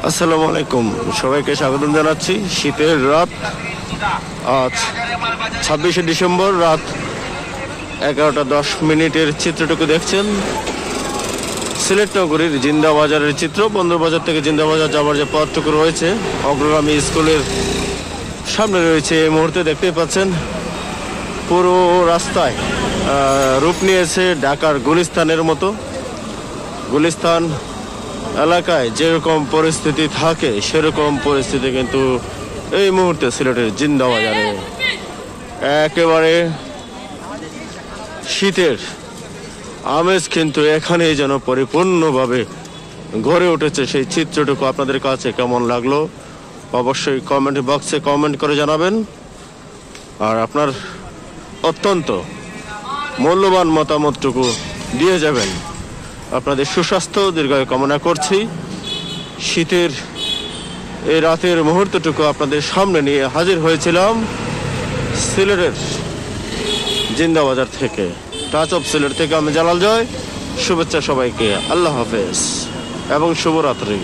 আসসালামু আলাইকুম, সবাইকে স্বাগতম জানাচ্ছি। শীতের রাত, আজ 26শে ডিসেম্বর রাত 11:10 চিত্রটুকু দেখছেন সিলেট নগরীর জিন্দা বাজারের চিত্র। বন্দরবাজার থেকে জিন্দা বাজার যাওয়ার যে পথটুকু রয়েছে, অগ্রগামী স্কুলের সামনে রয়েছে। এই মুহূর্তে দেখতেই পাচ্ছেন পুরো রাস্তায় রূপ নিয়েছে ঢাকার গুলিস্তানের মতো। গুলিস্তান এলাকায় যেরকম পরিস্থিতি থাকে সেরকম পরিস্থিতি কিন্তু এই মুহূর্তে সিলেটের জিন্দা বাজারে। একেবারে শীতের আমেজ কিন্তু এখানেই যেন পরিপূর্ণভাবে গড়ে উঠেছে। সেই চিত্রটুকু আপনাদের কাছে কেমন লাগলো অবশ্যই কমেন্ট বক্সে কমেন্ট করে জানাবেন, আর আপনার অত্যন্ত মূল্যবান মতামতটুকু দিয়ে যাবেন। আপনাদের সুস্বাস্থ্য দীর্ঘায়ু কামনা করছি। শীতের এই রাতের মুহূর্তটুকু আপনাদের সামনে নিয়ে হাজির হয়েছিলাম সিলেটের জিন্দা বাজার থেকে। টাচ অফ সিলেট থেকে আমি জালাল জয়। শুভেচ্ছা সবাইকে, আল্লাহ হাফেজ এবং শুভরাত্রি।